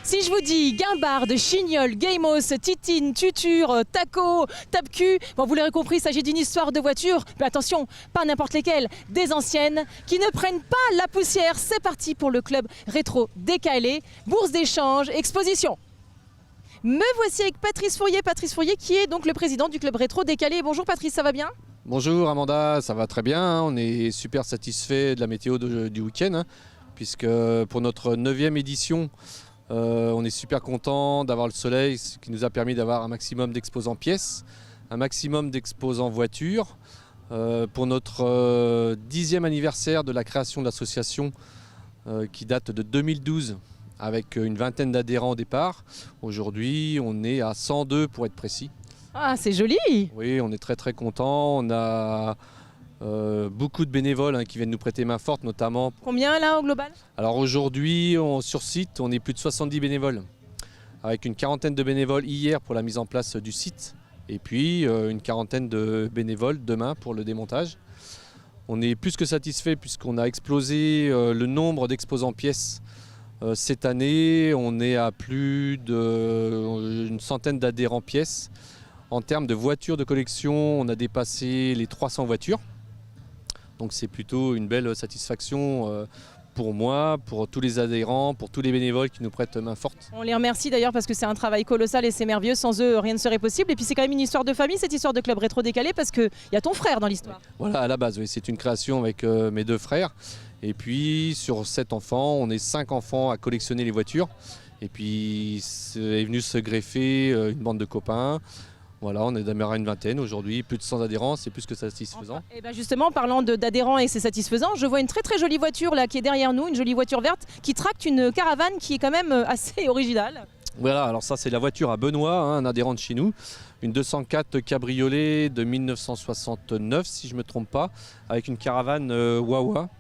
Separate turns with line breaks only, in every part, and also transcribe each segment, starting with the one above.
Si je vous dis guimbarde, chignol, Gamos, titine, tuture, taco, tape-cul, bon, vous l'aurez compris, il s'agit d'une histoire de voiture. Mais attention, pas n'importe lesquelles, des anciennes qui ne prennent pas la poussière. C'est parti pour le club rétro décalé, bourse d'échange, exposition. Me voici avec Patrice Fourier qui est donc le président du club rétro décalé. Bonjour Patrice, ça va bien?
Bonjour Amanda, ça va très bien, hein. On est super satisfait de la météo du week-end, hein, puisque pour notre 9e édition, on est super content d'avoir le soleil, ce qui nous a permis d'avoir un maximum d'exposants pièces, un maximum d'exposants voitures. Pour notre 10e anniversaire de la création de l'association qui date de 2012, avec une vingtaine d'adhérents au départ. Aujourd'hui, on est à 102 pour être précis.
Ah, c'est joli!
Oui, on est très très content. On a beaucoup de bénévoles qui viennent nous prêter main forte, notamment.
Combien là au global?
Alors aujourd'hui, sur site, on est plus de 70 bénévoles, avec une quarantaine de bénévoles hier pour la mise en place du site, et puis une quarantaine de bénévoles demain pour le démontage. On est plus que satisfait puisqu'on a explosé le nombre d'exposants pièces. Cette année, on est à plus d'une centaine d'adhérents pièces. En termes de voitures de collection, on a dépassé les 300 voitures. Donc c'est plutôt une belle satisfaction pour moi, pour tous les adhérents, pour tous les bénévoles qui nous prêtent main forte.
On les remercie d'ailleurs parce que c'est un travail colossal et c'est merveilleux. Sans eux, rien ne serait possible. Et puis c'est quand même une histoire de famille, cette histoire de club rétro décalé, parce qu'il y a ton frère dans l'histoire.
Voilà, à la base, oui, c'est une création avec mes deux frères. Et puis sur 7 enfants, on est 5 enfants à collectionner les voitures. Et puis est venu se greffer une bande de copains. Voilà, on est démarré à une vingtaine aujourd'hui, plus de 100 adhérents, c'est plus que satisfaisant.
Et bien justement, parlant d'adhérents et c'est satisfaisant, je vois une très très jolie voiture là qui est derrière nous, une jolie voiture verte qui tracte une caravane qui est quand même assez originale.
Voilà, alors ça c'est la voiture à Benoît, un adhérent de chez nous, une 204 cabriolet de 1969 si je ne me trompe pas, avec une caravane Wawa,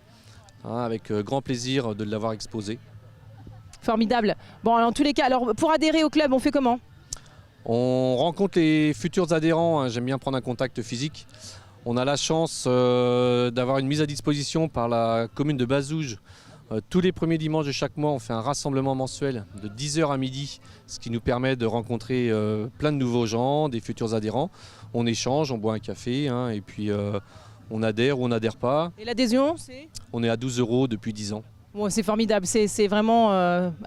avec grand plaisir de l'avoir exposée.
Formidable. Bon, en tous les cas, alors pour adhérer au club, on fait comment ?
On rencontre les futurs adhérents, j'aime bien prendre un contact physique. On a la chance d'avoir une mise à disposition par la commune de Bazouges. Tous les premiers dimanches de chaque mois, on fait un rassemblement mensuel de 10h à midi, ce qui nous permet de rencontrer plein de nouveaux gens, des futurs adhérents. On échange, on boit un café et puis on adhère ou on n'adhère pas.
Et l'adhésion, c'est ? On
est à 12 € depuis 10 ans.
Bon, c'est formidable, c'est vraiment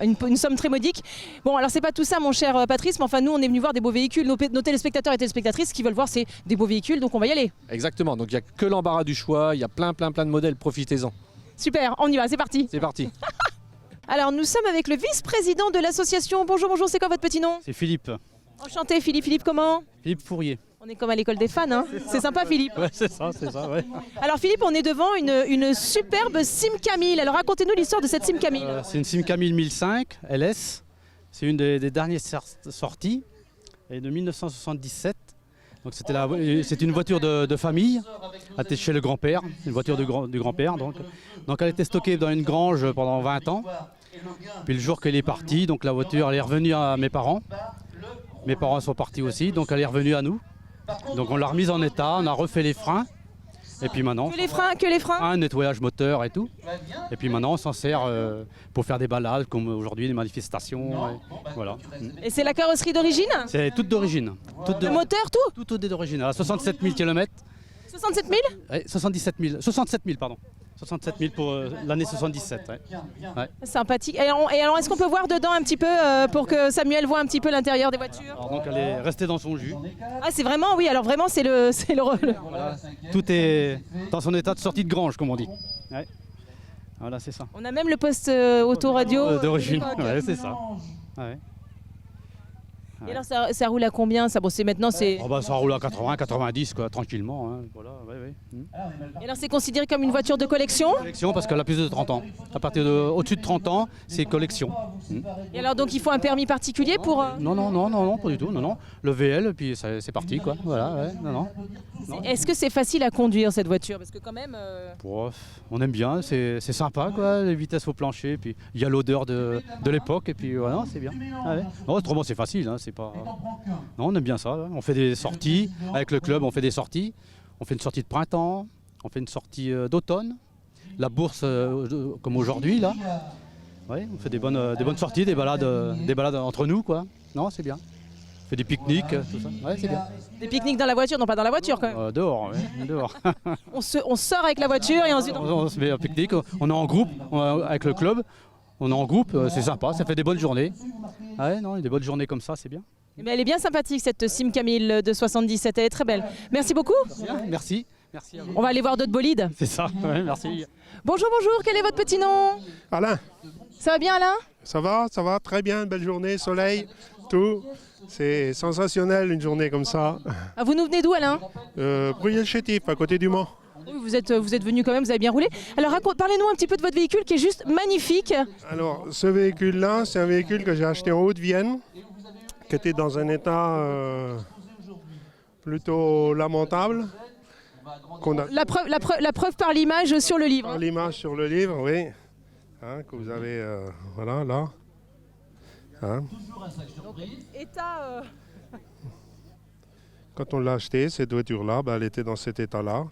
une somme très modique. Bon, alors c'est pas tout ça mon cher Patrice, mais enfin nous on est venu voir des beaux véhicules, nos téléspectateurs et téléspectatrices ce qu'ils veulent voir c'est des beaux véhicules, donc on va y aller.
Exactement, donc il n'y a que l'embarras du choix, il y a plein de modèles, profitez-en.
Super, on y va, c'est parti.
C'est parti.
Alors nous sommes avec le vice-président de l'association. Bonjour, c'est quoi votre petit nom?
C'est Philippe.
Enchanté Philippe, Philippe comment?
Philippe Fourier.
On est comme à l'école des fans, hein. C'est sympa Philippe.
Ouais, c'est ça, ouais.
Alors Philippe, on est devant une superbe Simca 1000. Alors racontez-nous l'histoire de cette Simca 1000.
C'est une Simca 1005 LS. C'est une des dernières sorties. Elle est de 1977. Donc c'est une voiture de famille, attachée chez le grand-père, une voiture du grand-père. Donc elle était stockée dans une grange pendant 20 ans. Puis le jour qu'elle est partie, donc la voiture elle est revenue à mes parents. Mes parents sont partis aussi, donc elle est revenue à nous. Donc on l'a remise en état, on a refait les freins. Et puis maintenant...
Que les freins
un nettoyage moteur et tout. Et puis maintenant on s'en sert pour faire des balades, comme aujourd'hui des manifestations. Voilà.
Et c'est la carrosserie d'origine?
C'est toute d'origine.
Le moteur, tout?
Tout est d'origine. À 67 000 km.
67 000?
Oui, 67 000, pardon. 67 000 pour l'année 77. Ouais.
Sympathique. Et alors, est-ce qu'on peut voir dedans un petit peu pour que Samuel voit un petit peu l'intérieur des voitures?
Alors, donc elle est restée dans son jus.
Ah, c'est vraiment, oui, alors vraiment c'est le
voilà. Tout est dans son état de sortie de grange, comme on dit. Ouais. Voilà, c'est ça.
On a même le poste autoradio
d'origine. Ouais, c'est ça. Ouais.
Et alors ça roule à combien ça? Bon, c'est maintenant c'est.
Oh bah, ça roule à 80, 90 quoi, tranquillement. Hein. Voilà, ouais.
Et alors c'est considéré comme une voiture de collection?
Collection parce qu'elle a plus de 30 ans. À partir au-dessus de 30 ans, c'est collection.
Et alors donc il faut un permis particulier pour.
Non, pas du tout. Non. Le VL, puis c'est parti quoi. Voilà, ouais, non.
Est-ce que c'est facile à conduire cette voiture? Parce que quand même.
On aime bien, c'est sympa quoi, les vitesses au plancher, puis il y a l'odeur de l'époque, et puis voilà, c'est bien. Ah ouais. Non, autrement c'est facile, hein, c'est pas. Non, on aime bien ça. Hein. On fait des sorties avec le club, on fait des sorties. On fait une sortie de printemps, on fait une sortie d'automne. La bourse comme aujourd'hui là. Ouais, on fait des bonnes sorties, des balades entre nous, quoi. Non, c'est bien. On fait des pique-niques, tout ça. Ouais, c'est bien.
Des pique-niques dans la voiture, non pas dans la voiture quand même.
Dehors, ouais, dehors.
On sort avec la voiture et ensuite
On se fait un pique-nique, on est en groupe avec le club. On est en groupe, c'est sympa, ça fait des bonnes journées. Ouais, non, des bonnes journées comme ça, c'est bien.
Eh bien, elle est bien sympathique cette Sim Camille de 77, elle est très belle. Merci beaucoup.
Bien, merci. Merci à vous.
On va aller voir d'autres bolides.
C'est ça, ouais, merci.
Bonjour, quel est votre petit nom?
Alain,
Ça va bien Alain?
ça va, très bien, belle journée, soleil, tout. C'est sensationnel une journée comme ça.
Ah, vous nous venez d'où Alain?
Bruyères-le-Chétif, à côté du Mans.
Oui, vous êtes venu quand même, vous avez bien roulé. Alors parlez-nous un petit peu de votre véhicule qui est juste magnifique.
Alors, ce véhicule-là, c'est un véhicule que j'ai acheté en Haute-Vienne, qui était dans un état plutôt lamentable.
La preuve par l'image sur le livre.
Par l'image sur le livre, oui, hein, que vous avez, voilà, là. Hein.
État.
Quand on l'a acheté, cette voiture-là, elle était dans cet état-là.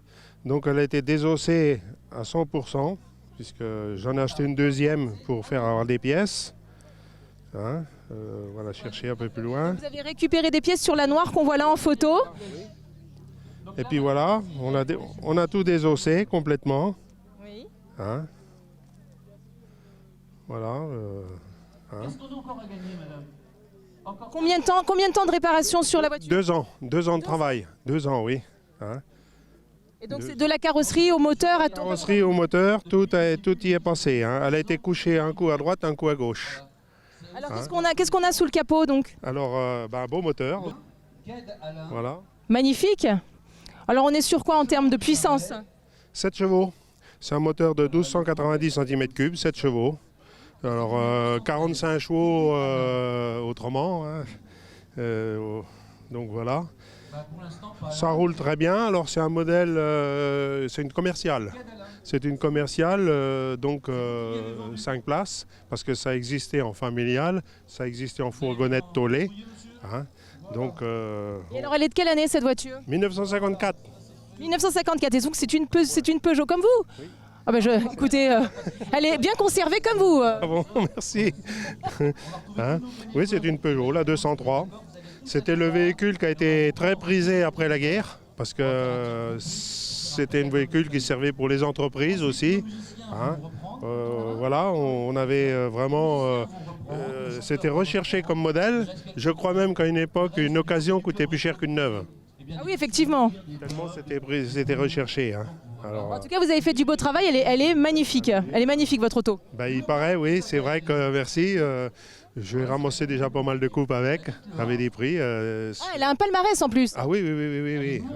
Donc elle a été désossée à 100%, puisque j'en ai acheté une deuxième pour faire avoir des pièces. Hein, voilà, chercher un peu plus loin.
Vous avez récupéré des pièces sur la noire qu'on voit là en photo.
Et puis voilà, on a tout désossé complètement.
Oui.
Hein. Voilà.
Combien de temps de réparation sur la voiture?
2 ans, 2 ans de travail. 2 ans, oui. Hein.
Et donc c'est de la carrosserie au moteur à tout.
Carrosserie au moteur, tout y est passé. Hein. Elle a été couchée un coup à droite, un coup à gauche.
Alors qu'est-ce qu'on a sous le capot donc?
Alors, un beau moteur. Voilà.
Magnifique. Alors on est sur quoi en termes de puissance?
7 chevaux. C'est un moteur de 1290 cm3, 7 chevaux. Alors 45 chevaux autrement. Hein. Donc voilà. Ça roule très bien. Alors c'est un modèle, c'est une commerciale. C'est une commerciale, donc 5 places, parce que ça existait en familiale, ça existait en fourgonnette tôlée. Hein. Donc,
Et alors elle est de quelle année cette voiture?
1954.
1954, et donc c'est une Peugeot comme vous? Oui. Ah ben écoutez, elle est bien conservée comme vous.
Ah bon, merci. Hein, oui, c'est une Peugeot, la 203. C'était le véhicule qui a été très prisé après la guerre, parce que c'était un véhicule qui servait pour les entreprises aussi. Hein. Voilà, on avait vraiment... c'était recherché comme modèle. Je crois même qu'à une époque, une occasion coûtait plus cher qu'une neuve.
Ah oui, effectivement.
Tellement c'était recherché. Hein. Alors,
en tout cas, vous avez fait du beau travail, elle est magnifique. Elle est magnifique, votre auto.
Il paraît, oui, c'est vrai que merci. Je vais ramasser déjà pas mal de coupes avec des prix.
Elle a un palmarès en plus.
Ah oui.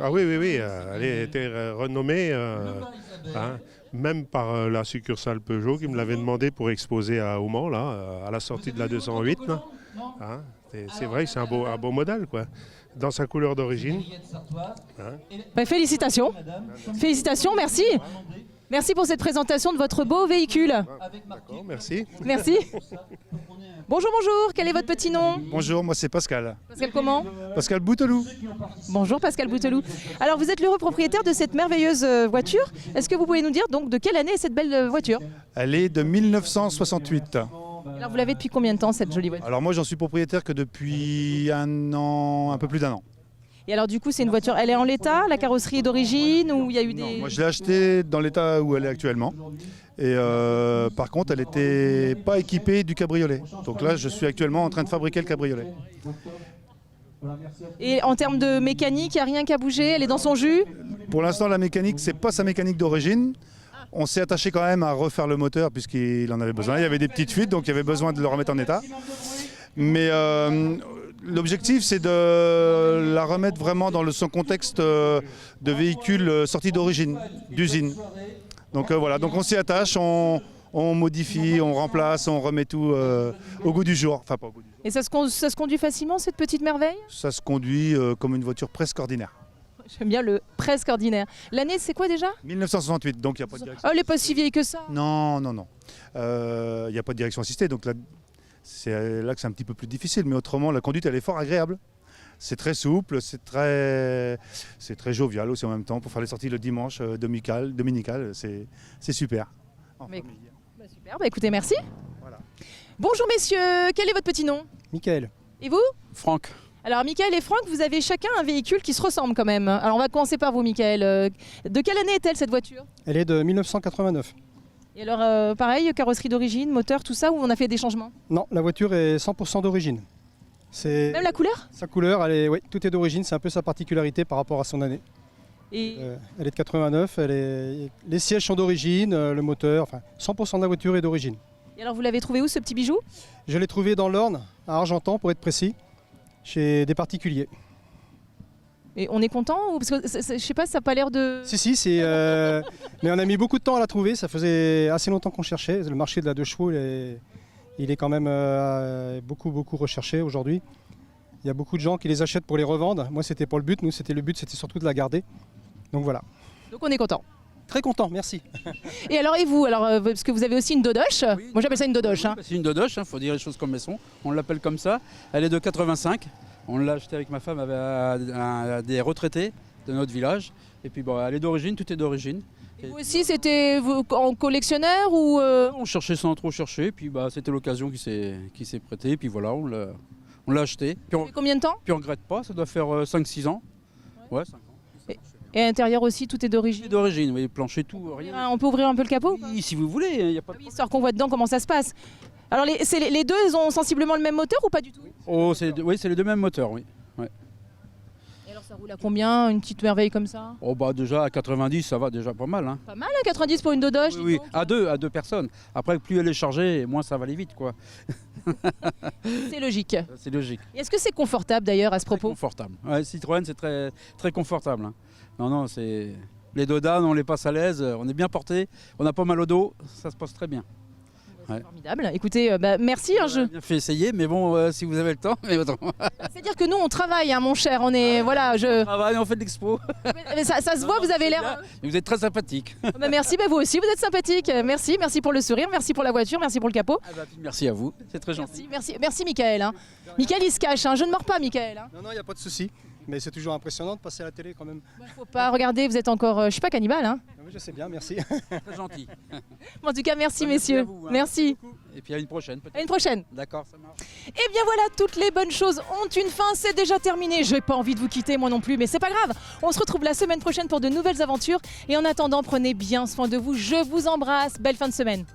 Ah oui. Elle a été renommée, hein, même par la succursale Peugeot qui me l'avait demandé pour exposer au Mans, là, à la sortie de la 208. Hein. C'est vrai que c'est un beau modèle, quoi, dans sa couleur d'origine. Hein.
Félicitations. Félicitations, merci. Merci pour cette présentation de votre beau véhicule.
D'accord, merci.
Merci. Bonjour, quel est votre petit nom?
Bonjour, moi c'est Pascal.
Pascal comment?
Pascal Bouteloup.
Bonjour Pascal Bouteloup. Alors vous êtes l'heureux propriétaire de cette merveilleuse voiture. Est-ce que vous pouvez nous dire donc de quelle année est cette belle voiture?
Elle est de 1968.
Alors vous l'avez depuis combien de temps cette jolie voiture?
Alors moi j'en suis propriétaire que depuis un an, un peu plus d'1 an.
Et alors du coup c'est une voiture, elle est en l'état, la carrosserie est d'origine ou il y a eu des...
Non, moi je l'ai achetée dans l'état où elle est actuellement. Et par contre elle n'était pas équipée du cabriolet. Donc là je suis actuellement en train de fabriquer le cabriolet.
Et en termes de mécanique, il n'y a rien qu'à bouger, elle est dans son jus?
Pour l'instant la mécanique, c'est pas sa mécanique d'origine. On s'est attaché quand même à refaire le moteur puisqu'il en avait besoin. Il y avait des petites fuites donc il y avait besoin de le remettre en état. Mais l'objectif, c'est de la remettre vraiment dans son contexte de véhicule sorti d'origine, d'usine. Donc voilà, donc on s'y attache, on modifie, on remplace, on remet tout au goût du jour. Enfin, pas au goût du jour.
Et ça se conduit facilement cette petite merveille?
Ça se conduit comme une voiture presque ordinaire.
J'aime bien le presque ordinaire. L'année, c'est quoi déjà?
1968, donc il n'y a pas de direction.
Oh, elle n'est pas si vieille que ça.
Non. Il n'y a pas de direction assistée, donc là, c'est là que c'est un petit peu plus difficile, mais autrement la conduite elle est fort agréable. C'est très souple, c'est très jovial aussi en même temps pour faire les sorties le dimanche dominicales, c'est super.
Super, écoutez, merci.
Voilà.
Bonjour messieurs, quel est votre petit nom?
Michael.
Et vous?
Franck.
Alors Michael et Franck, vous avez chacun un véhicule qui se ressemble quand même. Alors on va commencer par vous Michael. De quelle année est-elle cette voiture?
Elle est de 1989.
Et alors pareil, carrosserie d'origine, moteur, tout ça, ou on a fait des changements?
Non, la voiture est 100% d'origine. C'est
Même la couleur?
sa couleur, oui, tout est d'origine, c'est un peu sa particularité par rapport à son année.
Et
Elle est de 89, les sièges sont d'origine, le moteur, enfin 100% de la voiture est d'origine.
alors vous l'avez trouvé où ce petit bijou?
Je l'ai trouvé dans l'Orne, à Argentan pour être précis, chez des particuliers.
Et on est content ou parce que je sais pas, ça n'a pas l'air de.
Si, mais on a mis beaucoup de temps à la trouver, ça faisait assez longtemps qu'on cherchait. Le marché de la 2 chevaux, il est quand même beaucoup recherché aujourd'hui. Il y a beaucoup de gens qui les achètent pour les revendre. Moi, c'était pas le but. Le but, c'était surtout de la garder. Donc voilà.
Donc on est content.
Très content, merci.
Et alors et vous? Alors parce que vous avez aussi une dodoche. Moi j'appelle ça une dodoche. Hein.
C'est une dodoche, faut dire les choses comme elles sont. On l'appelle comme ça. Elle est de 85. On l'a achetée avec ma femme à des retraités de notre village. Et puis bon, elle est d'origine, tout est d'origine.
Et vous aussi, c'était en collectionneur ou
On cherchait sans trop chercher, puis bah, c'était l'occasion qui s'est prêtée. Et puis voilà, on l'a acheté. Puis on,
depuis combien de temps?
puis on regrette pas, ça doit faire 5-6 ans. Ouais, 5 ans.
Et à l'intérieur aussi, tout est
C'est
d'origine.
d'origine, oui, plancher, tout, rien.
On peut ouvrir un peu le capot?
Oui, si vous voulez, il n'y a pas de
Oui, histoire qu'on voit dedans comment ça se passe. Alors les deux, ils ont sensiblement le même moteur ou pas du tout?
Oh, oui, c'est les deux mêmes moteurs, oui.
Et alors ça roule à combien, une petite merveille comme ça?
Oh bah déjà à 90, ça va déjà pas mal. Hein.
Pas mal, 90 pour une dodoche.
Oui,
dis
oui,
donc.
à deux personnes. Après, plus elle est chargée, moins ça va aller vite, quoi.
C'est logique.
C'est logique.
Et est-ce que c'est confortable d'ailleurs à ce
Très
propos?
confortable. Ouais, Citroën, c'est très, très confortable. Hein. Non, c'est les dodanes, on les passe à l'aise, on est bien porté, on n'a pas mal au dos, ça se passe très bien. Ouais.
Formidable. Écoutez, merci.
On a bien fait essayer, mais bon, si vous avez le temps, mais attends.
C'est-à-dire que nous, on travaille, hein, mon cher. On est, voilà,
On travaille, on fait de l'expo.
Mais ça se voit, vous avez l'air.
Et vous êtes très sympathique.
Merci, vous aussi, vous êtes sympathique. Merci pour le sourire, merci pour la voiture, merci pour le capot.
Ah bah, merci à vous, c'est très gentil.
Merci, Michael. Hein. Michael, il se cache. Hein. Je ne mords pas, Michael. Hein.
Non, il n'y a pas de souci. Mais c'est toujours impressionnant de passer à la télé quand même.
Faut pas regarder. Vous êtes encore. Je suis pas cannibale. Hein.
Oui, je sais bien, merci.
Très gentil.
Bon, en tout cas, merci,
Merci
messieurs.
à vous, hein.
Merci.
Et puis à une prochaine peut-être.
À une prochaine.
D'accord, ça marche.
Eh bien voilà, toutes les bonnes choses ont une fin, c'est déjà terminé. J'ai pas envie de vous quitter, moi non plus, mais c'est pas grave. On se retrouve la semaine prochaine pour de nouvelles aventures. Et en attendant, prenez bien soin de vous. Je vous embrasse. Belle fin de semaine.